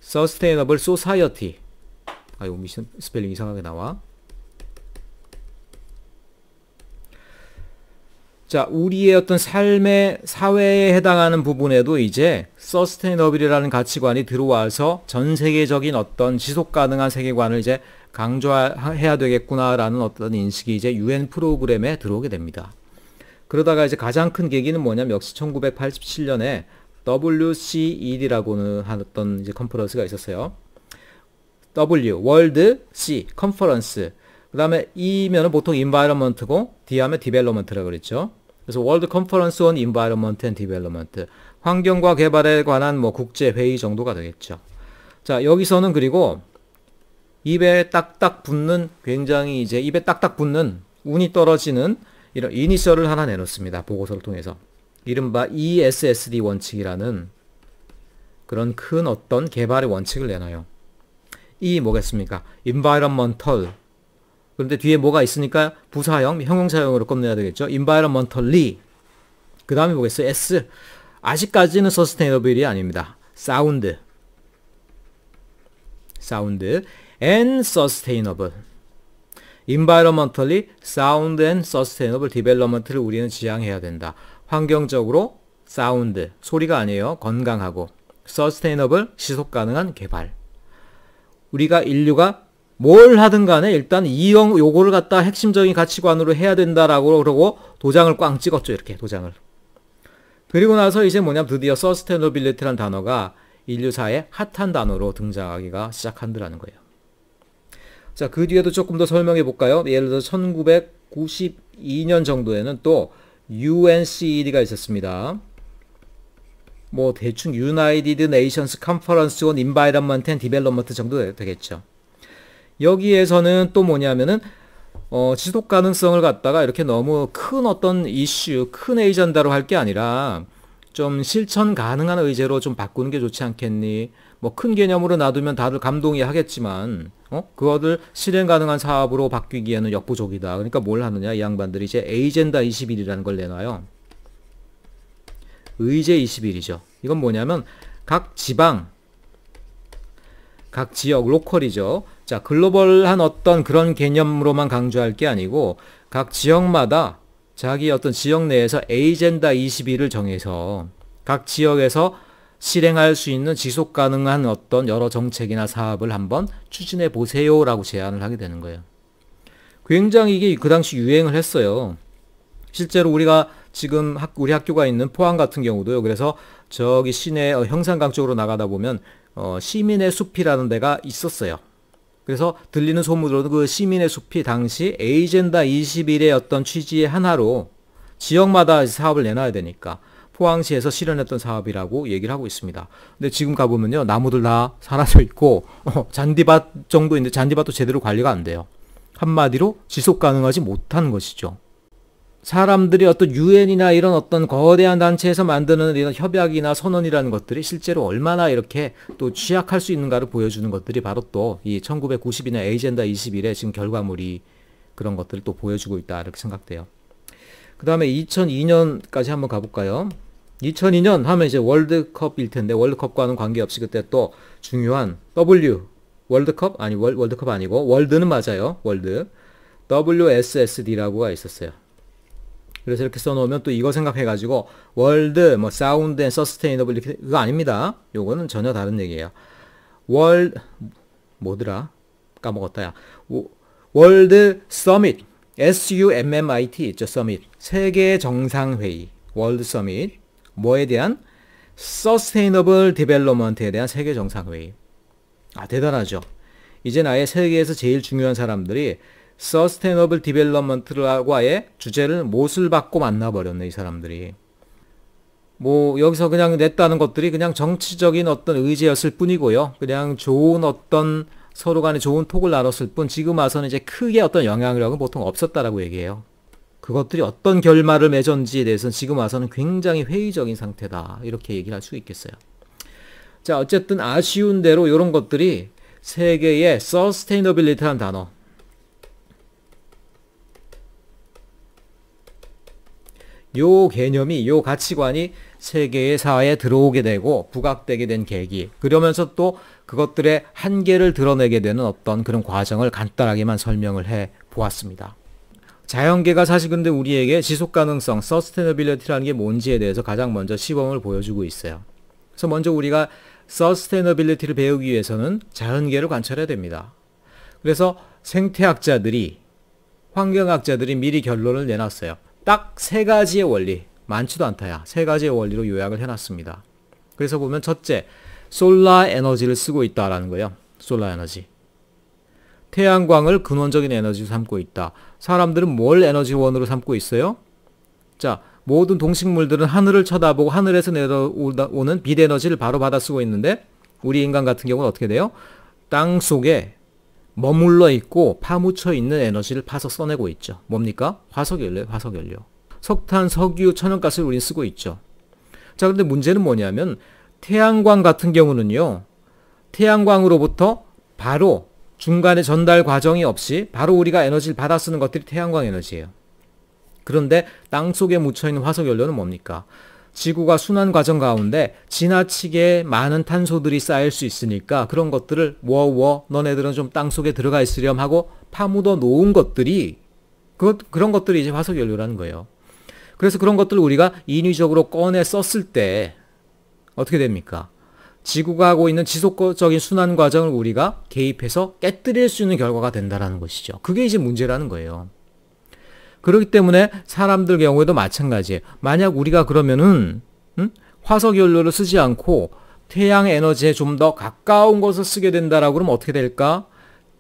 Sustainable Society. 아, 이거 스펠링 이상하게 나와. 자, 우리의 어떤 삶의 사회에 해당하는 부분에도 이제 서스테이너블이라는 가치관이 들어와서 전 세계적인 어떤 지속 가능한 세계관을 이제 강조해야 되겠구나라는 어떤 인식이 이제 UN 프로그램에 들어오게 됩니다. 그러다가 이제 가장 큰 계기는 뭐냐면 역시 1987년에 WCED라고는 하던 이제 컨퍼런스가 있었어요. W, 월드, C, 컨퍼런스. 그 다음에 E면은 보통 environment고 D 하면 development라고 그랬죠. 그래서 World Conference on Environment and Development. 환경과 개발에 관한 뭐 국제회의 정도가 되겠죠. 자, 여기서는 그리고 입에 딱딱 붙는 굉장히 이제 입에 딱딱 붙는 운이 떨어지는 이런 이니셜을 하나 내놓습니다. 보고서를 통해서. 이른바 ESSD 원칙이라는 그런 큰 어떤 개발의 원칙을 내놔요. 이 뭐겠습니까? Environmental. 그런데 뒤에 뭐가 있으니까 부사형, 형용사형으로 끝내야 되겠죠. Environmentally. 그 다음에 뭐겠어요? S. 아직까지는 sustainable이 아닙니다. Sound. Sound and sustainable. Environmentally sound and sustainable development를 우리는 지향해야 된다. 환경적으로 sound, 소리가 아니에요. 건강하고. sustainable, 지속 가능한 개발. 우리가 인류가 뭘 하든 간에 일단 요거를 갖다 핵심적인 가치관으로 해야 된다라고 그러고 도장을 꽝 찍었죠. 이렇게 도장을. 그리고 나서 이제 뭐냐면 드디어 sustainability라는 단어가 인류사의 핫한 단어로 등장하기가 시작한다는 거예요. 자, 그 뒤에도 조금 더 설명해 볼까요? 예를 들어 1992년 정도에는 또 UNCED가 있었습니다. 뭐 대충 United Nations Conference on Environment and Development 정도 되겠죠. 여기에서는 또 뭐냐면은 지속 가능성을 갖다가 이렇게 너무 큰 어떤 이슈, 큰 에이전다로 할 게 아니라 좀 실천 가능한 의제로 좀 바꾸는 게 좋지 않겠니? 뭐 큰 개념으로 놔두면 다들 감동이 하겠지만 그거를 실행 가능한 사업으로 바뀌기에는 역부족이다. 그러니까 뭘 하느냐? 이 양반들이 이제 에이젠다 21이라는 걸 내놔요. 의제 21이죠. 이건 뭐냐면 각 지방, 각 지역, 로컬이죠. 자, 글로벌한 어떤 그런 개념으로만 강조할 게 아니고 각 지역마다 자기 어떤 지역 내에서 에이젠다 21을 정해서 각 지역에서 실행할 수 있는 지속 가능한 어떤 여러 정책이나 사업을 한번 추진해 보세요라고 제안을 하게 되는 거예요. 굉장히 이게 그 당시 유행을 했어요. 실제로 우리가 지금 우리 학교가 있는 포항 같은 경우도요. 그래서 저기 시내 형산강 쪽으로 나가다 보면 시민의 숲이라는 데가 있었어요. 그래서 들리는 소문으로는 그 시민의 숲이 당시 에이젠다 21의 어떤 취지의 하나로 지역마다 사업을 내놔야 되니까 포항시에서 실현했던 사업이라고 얘기를 하고 있습니다. 근데 지금 가보면요. 나무들 다 사라져 있고 잔디밭 정도인데 잔디밭도 제대로 관리가 안 돼요. 한마디로 지속 가능하지 못한 것이죠. 사람들이 어떤 UN이나 이런 어떤 거대한 단체에서 만드는 이런 협약이나 선언이라는 것들이 실제로 얼마나 이렇게 또 취약할 수 있는가를 보여주는 것들이 바로 또 이 1992년 에이젠다 21의 지금 결과물이 그런 것들을 또 보여주고 있다 이렇게 생각돼요. 그 다음에 2002년까지 한번 가볼까요? 2002년 하면 이제 월드컵일 텐데 월드컵과는 관계없이 그때 또 중요한 월드컵? 아니 월드컵 아니고 월드는 맞아요. 월드 WSSD라고가 있었어요. 그래서 이렇게 써놓으면 또 이거 생각해가지고 월드 뭐 사운드 앤 서스테이너블 이렇게 그거 아닙니다. 요거는 전혀 다른 얘기예요. 뭐더라? 까먹었다 야. 월드 서밋 SUMMIT 있죠. 서밋 세계 정상회의 월드 서밋 뭐에 대한 서스테이너블 디벨롭먼트에 대한 세계 정상회의. 아 대단하죠. 이제 아예 세계에서 제일 중요한 사람들이 서스테이너블 디벨롭먼트와의 주제를 못을 받고 만나버렸네 이 사람들이. 뭐 여기서 그냥 냈다는 것들이 그냥 정치적인 어떤 의제였을 뿐이고요. 그냥 좋은 어떤 서로 간에 좋은 톡을 나눴을 뿐 지금 와서는 이제 크게 어떤 영향력은 보통 없었다라고 얘기해요. 그것들이 어떤 결말을 맺었는지에 대해서는 지금 와서는 굉장히 회의적인 상태다 이렇게 얘기를 할 수 있겠어요. 자, 어쨌든 아쉬운 대로 이런 것들이 세계의 sustainability라는 단어, 요 개념이, 요 가치관이 세계의 사회에 들어오게 되고 부각되게 된 계기, 그러면서 또 그것들의 한계를 드러내게 되는 어떤 그런 과정을 간단하게만 설명을 해 보았습니다. 자연계가 사실 근데 우리에게 지속가능성, 서스테너빌리티라는 게 뭔지에 대해서 가장 먼저 시범을 보여주고 있어요. 그래서 먼저 우리가 서스테너빌리티를 배우기 위해서는 자연계를 관찰해야 됩니다. 그래서 생태학자들이, 환경학자들이 미리 결론을 내놨어요. 딱 세 가지의 원리, 많지도 않다야. 세 가지의 원리로 요약을 해놨습니다. 그래서 보면 첫째, 솔라 에너지를 쓰고 있다라는 거예요. 솔라 에너지. 태양광을 근원적인 에너지로 삼고 있다. 사람들은 뭘 에너지원으로 삼고 있어요? 자, 모든 동식물들은 하늘을 쳐다보고 하늘에서 내려오는 빛 에너지를 바로 받아 쓰고 있는데 우리 인간 같은 경우는 어떻게 돼요? 땅 속에 머물러 있고 파묻혀 있는 에너지를 파서 써내고 있죠. 뭡니까? 화석연료예요. 화석연료. 석탄, 석유, 천연가스를 우리는 쓰고 있죠. 자, 그런데 문제는 뭐냐면 태양광 같은 경우는요, 태양광으로부터 바로 중간에 전달 과정이 없이 바로 우리가 에너지를 받아 쓰는 것들이 태양광 에너지예요. 그런데 땅속에 묻혀있는 화석연료는 뭡니까? 지구가 순환 과정 가운데 지나치게 많은 탄소들이 쌓일 수 있으니까 그런 것들을 너네들은 좀 땅속에 들어가 있으렴 하고 파묻어 놓은 것들이 그런 것들이 이제 화석연료라는 거예요. 그래서 그런 것들을 우리가 인위적으로 꺼내 썼을 때 어떻게 됩니까? 지구가 하고 있는 지속적인 순환 과정을 우리가 개입해서 깨뜨릴 수 있는 결과가 된다는 것이죠. 그게 이제 문제라는 거예요. 그렇기 때문에 사람들 경우에도 마찬가지예요. 만약 우리가 그러면은 화석연료를 쓰지 않고 태양 에너지에 좀 더 가까운 것을 쓰게 된다라고 그러면 어떻게 될까?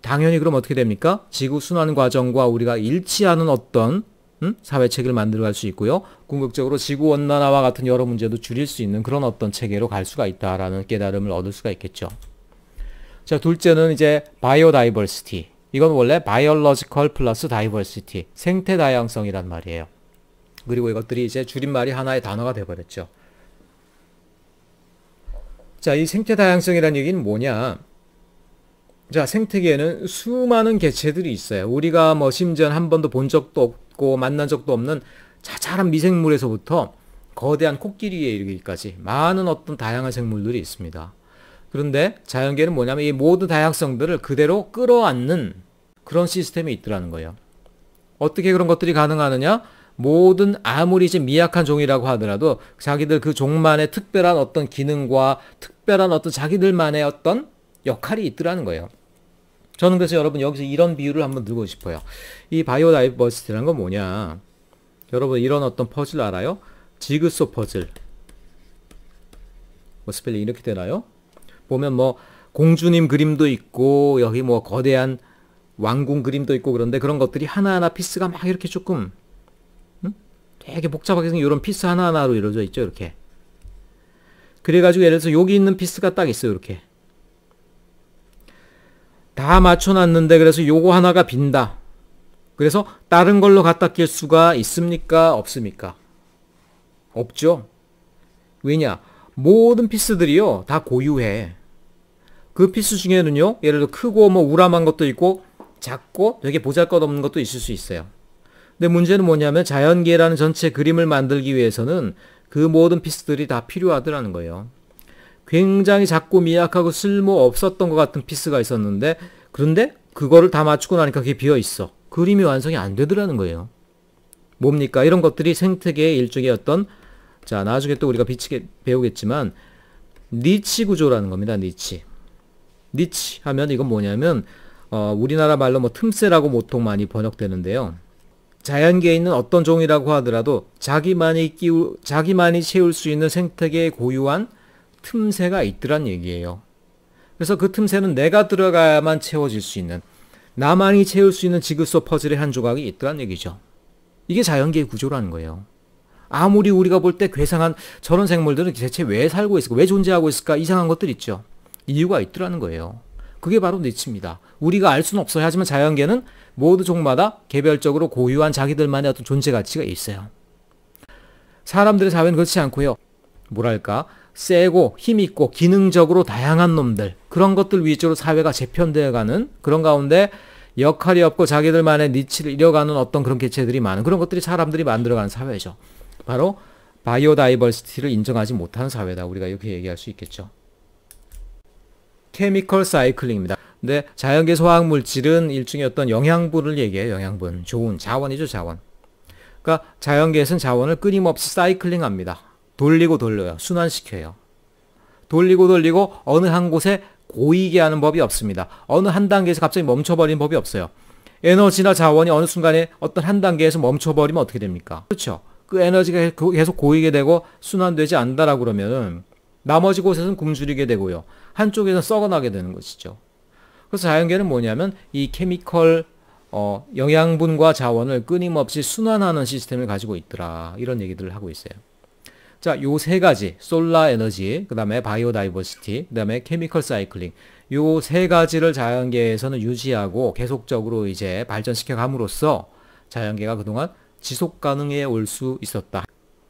당연히 그럼 어떻게 됩니까? 지구 순환 과정과 우리가 일치하는 어떤 사회 체계를 만들어갈 수 있고요. 궁극적으로 지구 온난화와 같은 여러 문제도 줄일 수 있는 그런 어떤 체계로 갈 수가 있다라는 깨달음을 얻을 수가 있겠죠. 자, 둘째는 이제 바이오다이버시티. 이건 원래 바이올로지컬 플러스 다이버시티, 생태 다양성이란 말이에요. 그리고 이것들이 이제 줄임말이 하나의 단어가 돼버렸죠. 자, 이 생태 다양성이라는 얘기는 뭐냐? 자, 생태계에는 수많은 개체들이 있어요. 우리가 뭐 심지어 한 번도 본 적도 없고 만난 적도 없는 자잘한 미생물에서부터 거대한 코끼리에 이르기까지 많은 어떤 다양한 생물들이 있습니다. 그런데 자연계는 뭐냐면 이 모든 다양성들을 그대로 끌어안는 그런 시스템이 있더라는 거예요. 어떻게 그런 것들이 가능하느냐? 모든 아무리 이제 미약한 종이라고 하더라도 자기들 그 종만의 특별한 어떤 기능과 특별한 어떤 자기들만의 어떤 역할이 있더라는 거예요. 저는 그래서 여러분 여기서 이런 비유를 한번 들고 싶어요. 이 바이오다이버시티라는 건 뭐냐? 여러분 이런 어떤 퍼즐 알아요? 지그소 퍼즐. 뭐 스펠링 이렇게 되나요? 보면 뭐 공주님 그림도 있고 여기 뭐 거대한 왕궁 그림도 있고 그런데 그런 것들이 하나하나 피스가 막 이렇게 조금 되게 복잡하게 생긴 이런 피스 하나하나로 이루어져 있죠. 이렇게. 그래가지고 예를 들어서 여기 있는 피스가 딱 있어요. 이렇게. 다 맞춰놨는데 그래서 요거 하나가 빈다. 그래서 다른 걸로 갖다 낄 수가 있습니까? 없습니까? 없죠. 왜냐? 모든 피스들이요. 다 고유해. 그 피스 중에는요. 예를 들어 크고 뭐 우람한 것도 있고 작고 되게 보잘것없는 것도 있을 수 있어요. 근데 문제는 뭐냐면 자연계라는 전체 그림을 만들기 위해서는 그 모든 피스들이 다 필요하더라는 거예요. 굉장히 작고 미약하고 쓸모없었던 것 같은 피스가 있었는데 그런데 그거를 다 맞추고 나니까 그게 비어있어. 그림이 완성이 안 되더라는 거예요. 뭡니까? 이런 것들이 생태계의 일종의 어떤 자 나중에 또 우리가 배우겠지만 니치 구조라는 겁니다. 니치 하면 이건 뭐냐면 우리나라 말로 뭐 틈새라고 보통 많이 번역되는데요. 자연계에 있는 어떤 종이라고 하더라도 자기만이 채울 수 있는 생태계의 고유한 틈새가 있더란 얘기예요. 그래서 그 틈새는 내가 들어가야만 채워질 수 있는 나만이 채울 수 있는 지그소 퍼즐의 한 조각이 있더란 얘기죠. 이게 자연계의 구조라는 거예요. 아무리 우리가 볼 때 괴상한 저런 생물들은 대체 왜 살고 있을까? 왜 존재하고 있을까? 이상한 것들 있죠. 이유가 있더라는 거예요. 그게 바로 니치입니다. 우리가 알 수는 없어요. 하지만 자연계는 모두 종마다 개별적으로 고유한 자기들만의 어떤 존재 가치가 있어요. 사람들의 사회는 그렇지 않고요. 뭐랄까? 세고 힘있고 기능적으로 다양한 놈들, 그런 것들 위주로 사회가 재편되어가는 그런 가운데 역할이 없고 자기들만의 니치를 이뤄가는 어떤 그런 개체들이 많은 그런 것들이 사람들이 만들어가는 사회죠. 바로 바이오다이버시티를 인정하지 못하는 사회다. 우리가 이렇게 얘기할 수 있겠죠. 케미컬 사이클링입니다. 근데 자연계 소화물질은 일종의 어떤 영양분을 얘기해요. 영양분. 좋은 자원이죠. 자원. 그러니까 자연계에서는 자원을 끊임없이 사이클링합니다. 돌리고 돌려요. 순환시켜요. 돌리고 돌리고 어느 한 곳에 고이게 하는 법이 없습니다. 어느 한 단계에서 갑자기 멈춰버리는 법이 없어요. 에너지나 자원이 어느 순간에 어떤 한 단계에서 멈춰버리면 어떻게 됩니까? 그렇죠. 그 에너지가 계속 고이게 되고 순환되지 않는다라고 그러면은 나머지 곳에서는 굶주리게 되고요. 한쪽에서는 썩어나게 되는 것이죠. 그래서 자연계는 뭐냐면 이 케미컬 영양분과 자원을 끊임없이 순환하는 시스템을 가지고 있더라. 이런 얘기들을 하고 있어요. 자, 요 세 가지, 솔라 에너지, 그 다음에 바이오다이버시티, 그 다음에 케미컬 사이클링, 요 세 가지를 자연계에서는 유지하고 계속적으로 이제 발전시켜 감으로써 자연계가 그동안 지속 가능해 올 수 있었다.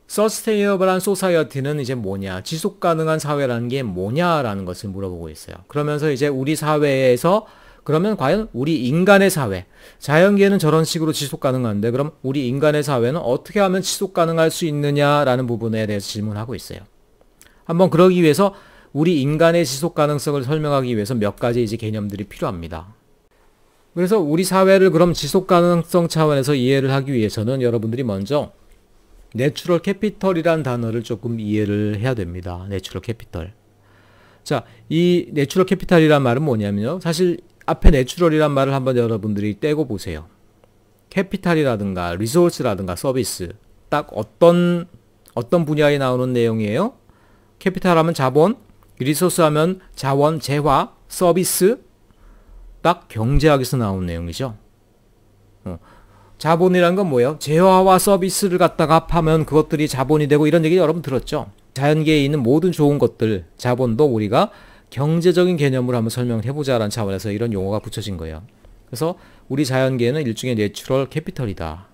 서스테이너블한 소사이어티는 이제 뭐냐, 지속 가능한 사회라는 게 뭐냐라는 것을 물어보고 있어요. 그러면서 이제 우리 사회에서 그러면 과연 우리 인간의 사회, 자연계는 저런 식으로 지속 가능한데 그럼 우리 인간의 사회는 어떻게 하면 지속 가능할 수 있느냐라는 부분에 대해서 질문하고 있어요. 한번 그러기 위해서 우리 인간의 지속 가능성을 설명하기 위해서 몇 가지 이제 개념들이 필요합니다. 그래서 우리 사회를 그럼 지속 가능성 차원에서 이해를 하기 위해서는 여러분들이 먼저 내추럴 캐피털이라는 단어를 조금 이해를 해야 됩니다. 내추럴 캐피털. 자, 이 내추럴 캐피탈이란 말은 뭐냐면요. 사실 앞에 내추럴이란 말을 한번 여러분들이 떼고 보세요. 캐피탈이라든가 리소스라든가 서비스, 딱 어떤 분야에 나오는 내용이에요? 캐피탈 하면 자본, 리소스 하면 자원, 재화, 서비스, 딱 경제학에서 나온 내용이죠. 자본이란 건 뭐예요? 재화와 서비스를 갖다가 합하면 그것들이 자본이 되고 이런 얘기 여러분 들었죠? 자연계에 있는 모든 좋은 것들, 자본도 우리가 경제적인 개념으로 한번 설명을 해보자라는 차원에서 이런 용어가 붙여진 거예요. 그래서 우리 자연계는 일종의 내추럴 캐피털이다.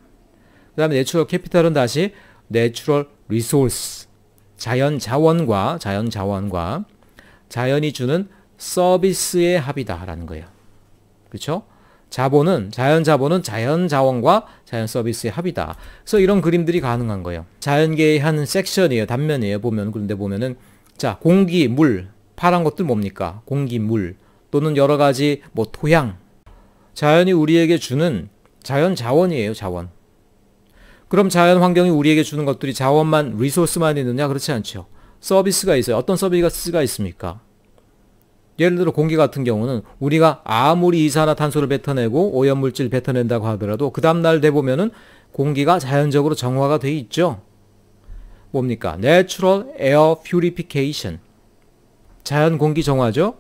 그 다음에 내추럴 캐피털은 다시 내추럴 리소스, 자연 자원과 자연이 주는 서비스의 합이다라는 거예요. 그렇죠? 자연 자본은 자연 자원과 자연 서비스의 합이다. 그래서 이런 그림들이 가능한 거예요. 자연계의 한 섹션이에요. 단면이에요. 그런데 보면은 자, 공기, 물, 파란 것들 뭡니까? 공기, 물 또는 여러 가지 뭐 토양. 자연이 우리에게 주는 자연 자원이에요. 자원. 그럼 자연 환경이 우리에게 주는 것들이 자원만, 리소스만 있느냐? 그렇지 않죠. 서비스가 있어요. 어떤 서비스가 있습니까? 예를 들어 공기 같은 경우는 우리가 아무리 이산화탄소를 뱉어내고 오염물질 뱉어낸다고 하더라도 그 다음날 돼보면은 공기가 자연적으로 정화가 돼 있죠. 뭡니까? Natural Air Purification. 자연 공기 정화죠.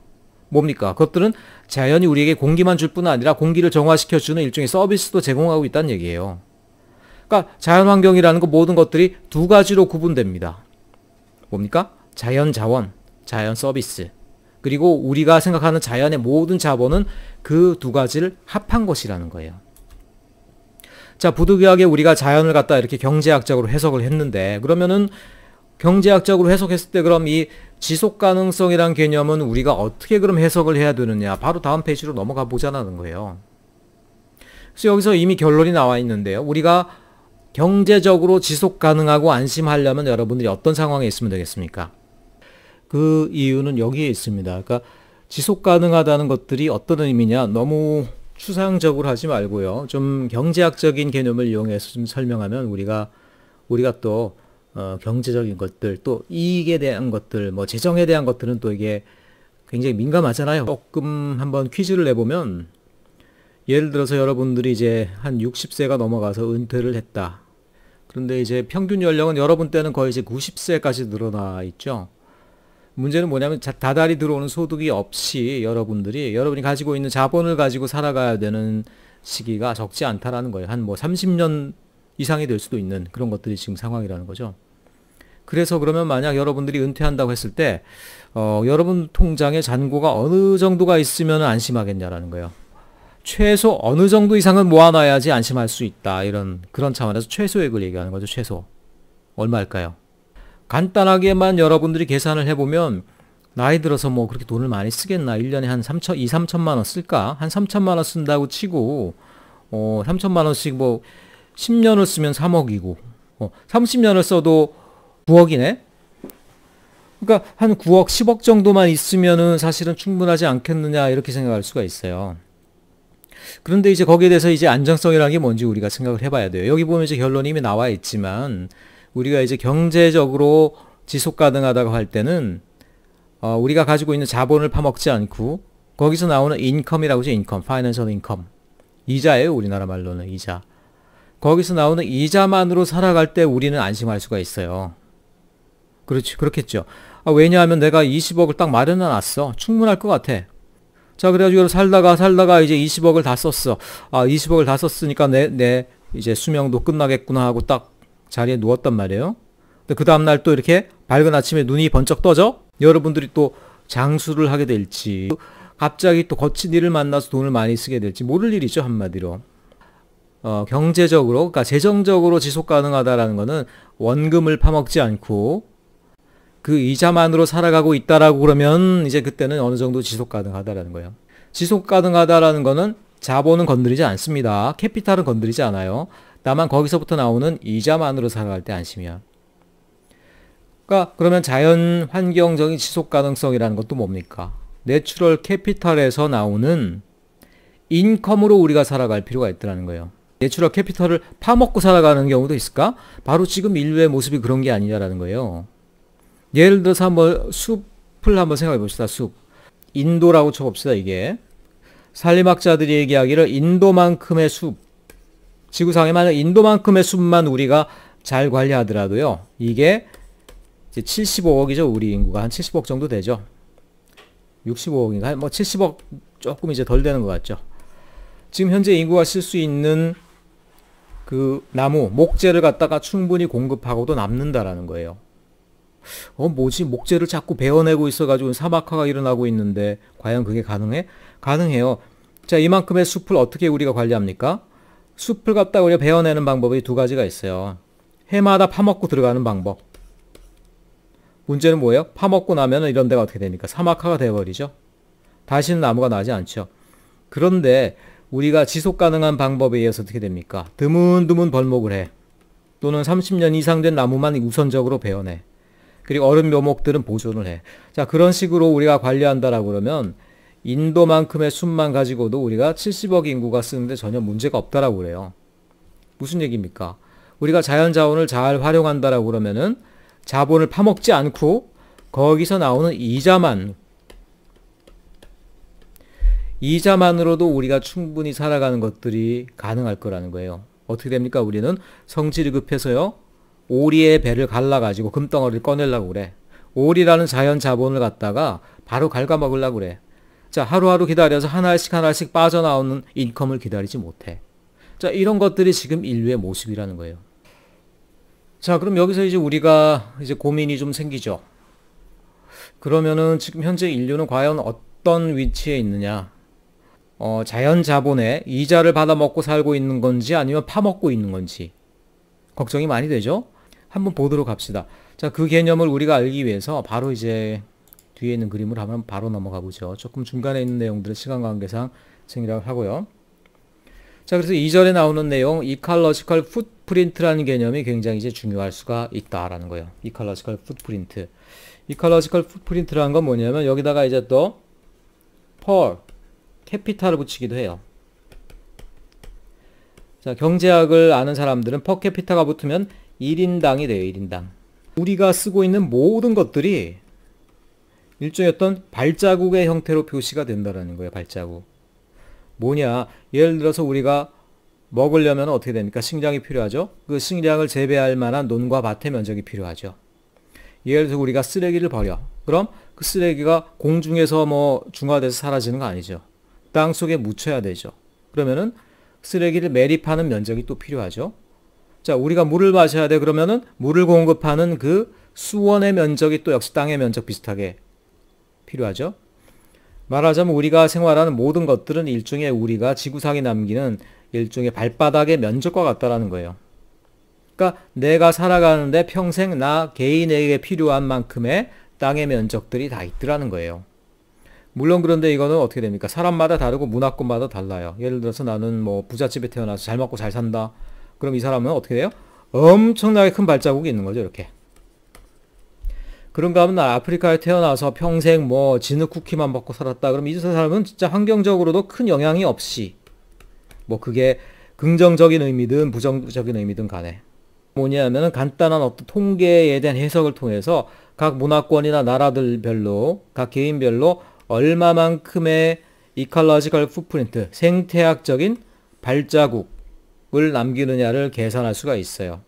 뭡니까? 그것들은 자연이 우리에게 공기만 줄 뿐 아니라 공기를 정화시켜주는 일종의 서비스도 제공하고 있다는 얘기예요. 그러니까 자연환경이라는 거 모든 것들이 두 가지로 구분됩니다. 뭡니까? 자연 자원, 자연 서비스. 그리고 우리가 생각하는 자연의 모든 자본은 그 두 가지를 합한 것이라는 거예요. 자, 부득이하게 우리가 자연을 갖다 이렇게 경제학적으로 해석을 했는데 그러면은 경제학적으로 해석했을 때 그럼 이 지속 가능성이란 개념은 우리가 어떻게 그럼 해석을 해야 되느냐? 바로 다음 페이지로 넘어가 보자는 거예요. 그래서 여기서 이미 결론이 나와 있는데요. 우리가 경제적으로 지속 가능하고 안심하려면 여러분들이 어떤 상황에 있으면 되겠습니까? 그 이유는 여기에 있습니다. 그러니까 지속 가능하다는 것들이 어떤 의미냐? 너무 추상적으로 하지 말고요. 좀 경제학적인 개념을 이용해서 좀 설명하면 우리가 또 경제적인 것들, 또 이익에 대한 것들, 뭐 재정에 대한 것들은 또 이게 굉장히 민감하잖아요. 조금 한번 퀴즈를 내보면 예를 들어서 여러분들이 이제 한 60세가 넘어가서 은퇴를 했다. 그런데 이제 평균 연령은 여러분 때는 거의 이제 90세까지 늘어나 있죠. 문제는 뭐냐면 다달이 들어오는 소득이 없이 여러분이 가지고 있는 자본을 가지고 살아가야 되는 시기가 적지 않다라는 거예요. 한 뭐 30년 이상이 될 수도 있는 그런 것들이 지금 상황이라는 거죠. 그래서 그러면 만약 여러분들이 은퇴한다고 했을 때 여러분 통장에 잔고가 어느 정도가 있으면 안심하겠냐라는 거예요. 최소 어느 정도 이상은 모아놔야지 안심할 수 있다. 그런 차원에서 최소액을 얘기하는 거죠. 최소. 얼마일까요? 간단하게만 여러분들이 계산을 해보면 나이 들어서 뭐 그렇게 돈을 많이 쓰겠나? 1년에 한 3천만 원 쓸까? 한 3천만 원 쓴다고 치고 3천만 원씩 뭐 10년을 쓰면 3억이고 30년을 써도 9억이네? 그러니까 한 9억, 10억 정도만 있으면은 사실은 충분하지 않겠느냐 이렇게 생각할 수가 있어요. 그런데 이제 거기에 대해서 이제 안정성이라는 게 뭔지 우리가 생각을 해봐야 돼요. 여기 보면 이제 결론이 이미 나와 있지만 우리가 이제 경제적으로 지속 가능하다고 할 때는 우리가 가지고 있는 자본을 파먹지 않고 거기서 나오는 인컴이라고 하죠. 인컴, 파이낸셜 인컴. 이자예요. 우리나라 말로는 이자. 거기서 나오는 이자만으로 살아갈 때 우리는 안심할 수가 있어요. 그렇지, 그렇겠죠. 왜냐하면 내가 20억을 딱 마련해 놨어. 충분할 것 같아. 자, 그래가지고 살다가 이제 20억을 다 썼어. 20억을 다 썼으니까 내 이제 수명도 끝나겠구나 하고 딱 자리에 누웠단 말이에요. 근데 그 다음날 또 이렇게 밝은 아침에 눈이 번쩍 떠져? 여러분들이 또 장수를 하게 될지, 갑자기 또 거친 일을 만나서 돈을 많이 쓰게 될지 모를 일이죠, 한마디로. 경제적으로, 그러니까 재정적으로 지속 가능하다라는 거는 원금을 파먹지 않고 그 이자만으로 살아가고 있다라고 그러면 이제 그때는 어느 정도 지속 가능하다라는 거예요. 지속 가능하다라는 거는 자본은 건드리지 않습니다. 캐피탈은 건드리지 않아요. 다만 거기서부터 나오는 이자만으로 살아갈 때 안심이야. 그러니까 그러면 자연 환경적인 지속 가능성이라는 것도 뭡니까? 내추럴 캐피탈에서 나오는 인컴으로 우리가 살아갈 필요가 있다는 거예요. 내추럴 캐피탈을 파먹고 살아가는 경우도 있을까? 바로 지금 인류의 모습이 그런 게 아니냐라는 거예요. 예를 들어서 한번 숲을 한번 생각해 봅시다. 숲. 인도라고 쳐봅시다. 이게 산림학자들이 얘기하기를 인도만큼의 숲, 지구상에 만약 인도만큼의 숲만 우리가 잘 관리하더라도요, 이게 이제 75억이죠. 우리 인구가 한 70억 정도 되죠. 65억인가? 뭐 70억 조금 이제 덜 되는 것 같죠. 지금 현재 인구가 쓸 수 있는 그 나무, 목재를 갖다가 충분히 공급하고도 남는다라는 거예요. 뭐지? 목재를 자꾸 베어내고 있어가지고 사막화가 일어나고 있는데 과연 그게 가능해? 가능해요. 자, 이만큼의 숲을 어떻게 우리가 관리합니까? 숲을 갖다가 우리가 베어내는 방법이 두 가지가 있어요. 해마다 파먹고 들어가는 방법. 문제는 뭐예요? 파먹고 나면 이런 데가 어떻게 됩니까? 사막화가 되어버리죠. 다시는 나무가 나지 않죠. 그런데 우리가 지속 가능한 방법에 의해서 어떻게 됩니까? 드문드문 벌목을 해. 또는 30년 이상 된 나무만 우선적으로 베어내. 그리고 어른 묘목들은 보존을 해. 자, 그런 식으로 우리가 관리한다라고 그러면 인도만큼의 숲만 가지고도 우리가 70억 인구가 쓰는데 전혀 문제가 없다라고 그래요. 무슨 얘기입니까? 우리가 자연자원을 잘 활용한다라고 그러면은 자본을 파먹지 않고 거기서 나오는 이자만으로도 우리가 충분히 살아가는 것들이 가능할 거라는 거예요. 어떻게 됩니까? 우리는 성질이 급해서요, 오리의 배를 갈라가지고 금덩어리를 꺼내려고 그래. 오리라는 자연 자본을 갖다가 바로 갉아먹으려고 그래. 자, 하루하루 기다려서 하나씩 빠져나오는 인컴을 기다리지 못해. 자, 이런 것들이 지금 인류의 모습이라는 거예요. 자, 그럼 여기서 이제 우리가 이제 고민이 좀 생기죠. 그러면은 지금 현재 인류는 과연 어떤 위치에 있느냐? 자연 자본의 이자를 받아먹고 살고 있는 건지 아니면 파먹고 있는 건지 걱정이 많이 되죠? 한번 보도록 합시다. 자, 그 개념을 우리가 알기 위해서 바로 이제 뒤에 있는 그림을 한번 바로 넘어가 보죠. 조금 중간에 있는 내용들은 시간 관계상 생략을 하고요. 자, 그래서 2절에 나오는 내용, 이컬러지컬 풋프린트라는 개념이 굉장히 이제 중요할 수가 있다라는 거예요. 이컬러지컬 풋프린트. 이컬러지컬 풋프린트라는 건 뭐냐면 여기다가 이제 또 per 캐피탈을 붙이기도 해요. 자, 경제학을 아는 사람들은 per 캐피탈가 붙으면 1인당이 돼요. 1인당. 우리가 쓰고 있는 모든 것들이 일종의 어떤 발자국의 형태로 표시가 된다는 거예요. 발자국. 뭐냐? 예를 들어서 우리가 먹으려면 어떻게 됩니까? 식량이 필요하죠. 그 식량을 재배할 만한 논과 밭의 면적이 필요하죠. 예를 들어서 우리가 쓰레기를 버려. 그럼 그 쓰레기가 공중에서 뭐 중화돼서 사라지는 거 아니죠. 땅 속에 묻혀야 되죠. 그러면은 쓰레기를 매립하는 면적이 또 필요하죠. 자, 우리가 물을 마셔야 돼. 그러면은 물을 공급하는 그 수원의 면적이 또 역시 땅의 면적 비슷하게 필요하죠. 말하자면 우리가 생활하는 모든 것들은 일종의 우리가 지구상에 남기는 일종의 발바닥의 면적과 같다라는 거예요. 그러니까 내가 살아가는데 평생 나 개인에게 필요한 만큼의 땅의 면적들이 다 있더라는 거예요. 물론 그런데 이거는 어떻게 됩니까? 사람마다 다르고 문화권마다 달라요. 예를 들어서 나는 뭐 부잣집에 태어나서 잘 먹고 잘 산다. 그럼 이 사람은 어떻게 돼요? 엄청나게 큰 발자국이 있는 거죠, 이렇게. 그런가 하면 나 아프리카에 태어나서 평생 뭐 진흙 쿠키만 먹고 살았다. 그럼 이 사람은 진짜 환경적으로도 큰 영향이 없이 뭐 그게 긍정적인 의미든 부정적인 의미든 간에 뭐냐면은 간단한 어떤 통계에 대한 해석을 통해서 각 문화권이나 나라들별로 각 개인별로 얼마만큼의 이컬러지컬 풋프린트 생태학적인 발자국을 남기느냐를 계산할 수가 있어요.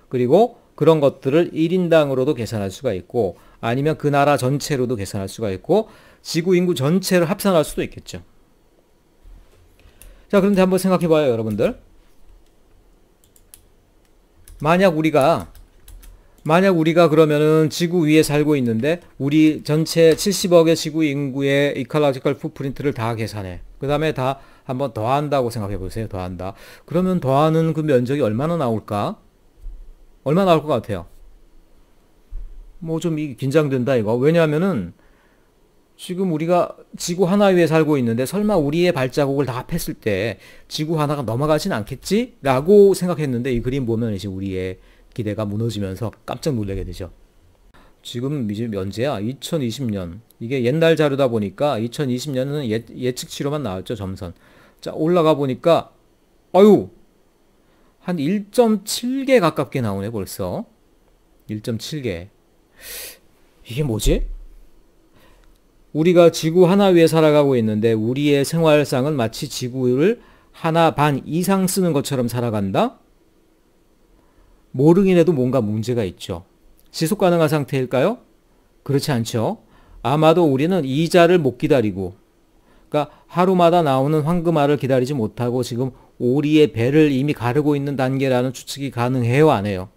그리고 그런 것들을 1인당으로도 계산할 수가 있고 아니면 그 나라 전체로도 계산할 수가 있고 지구 인구 전체를 합산할 수도 있겠죠. 자, 그런데 한번 생각해 봐요, 여러분들. 만약 우리가 그러면은 지구 위에 살고 있는데 우리 전체 70억의 지구 인구의 이컬러지컬 풋프린트를 다 계산해. 그 다음에 다 한번 더한다고 생각해 보세요. 더한다. 그러면 더하는 그 면적이 얼마나 나올까? 얼마 나올 것 같아요? 뭐 좀 긴장된다 이거. 왜냐하면은 지금 우리가 지구 하나 위에 살고 있는데 설마 우리의 발자국을 다 합했을 때 지구 하나가 넘어가진 않겠지? 라고 생각했는데 이 그림 보면 이제 우리의 기대가 무너지면서 깜짝 놀라게 되죠. 지금 이제 언제야? 2020년. 이게 옛날 자료다 보니까 2020년은 예측치로만 나왔죠, 점선. 자, 올라가 보니까 아유! 한 1.7개 가깝게 나오네, 벌써. 1.7개. 이게 뭐지? 우리가 지구 하나 위에 살아가고 있는데 우리의 생활상은 마치 지구를 하나 반 이상 쓰는 것처럼 살아간다? 모르긴 해도 뭔가 문제가 있죠. 지속 가능한 상태일까요? 그렇지 않죠. 아마도 우리는 이자를 못 기다리고, 그러니까 하루마다 나오는 황금알을 기다리지 못하고 지금 오리의 배를 이미 가르고 있는 단계라는 추측이 가능해요, 안 해요?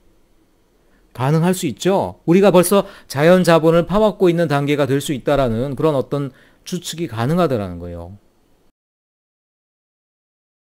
가능할 수 있죠. 우리가 벌써 자연 자본을 파먹고 있는 단계가 될 수 있다라는 그런 어떤 추측이 가능하다라는 거예요.